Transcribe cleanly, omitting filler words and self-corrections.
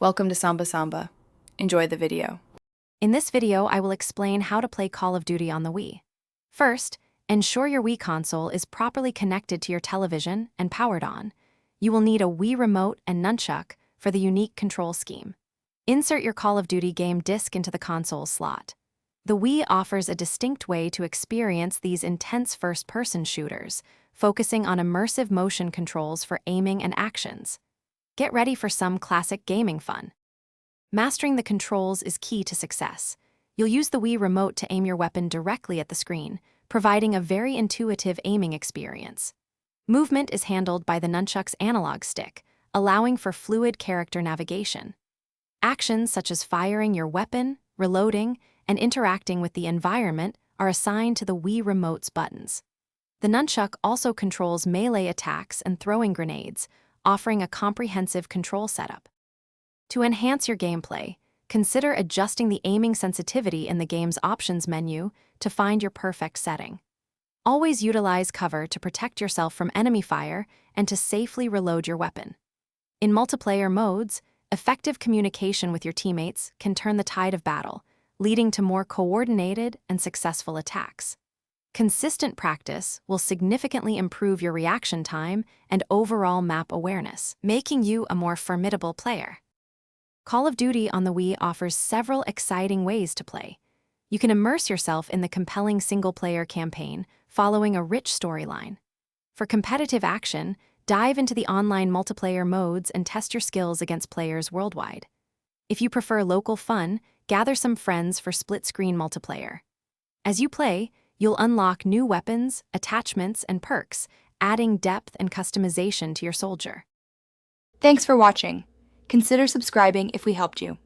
Welcome to Samba Samba. Enjoy the video. In this video, I will explain how to play Call of Duty on the Wii. First, ensure your Wii console is properly connected to your television and powered on. You will need a Wii remote and nunchuck for the unique control scheme. Insert your Call of Duty game disc into the console slot. The Wii offers a distinct way to experience these intense first-person shooters, focusing on immersive motion controls for aiming and actions. Get ready for some classic gaming fun. Mastering the controls is key to success. You'll use the Wii remote to aim your weapon directly at the screen, providing a very intuitive aiming experience. Movement is handled by the nunchuck's analog stick, allowing for fluid character navigation. Actions such as firing your weapon, reloading, and interacting with the environment are assigned to the Wii remote's buttons. The nunchuck also controls melee attacks and throwing grenades, offering a comprehensive control setup. To enhance your gameplay, consider adjusting the aiming sensitivity in the game's options menu to find your perfect setting. Always utilize cover to protect yourself from enemy fire and to safely reload your weapon. In multiplayer modes, effective communication with your teammates can turn the tide of battle, leading to more coordinated and successful attacks. Consistent practice will significantly improve your reaction time and overall map awareness, making you a more formidable player. Call of Duty on the Wii offers several exciting ways to play. You can immerse yourself in the compelling single-player campaign, following a rich storyline. For competitive action, dive into the online multiplayer modes and test your skills against players worldwide. If you prefer local fun, gather some friends for split-screen multiplayer. As you play, you'll unlock new weapons, attachments, and perks, adding depth and customization to your soldier. Thanks for watching. Consider subscribing if we helped you.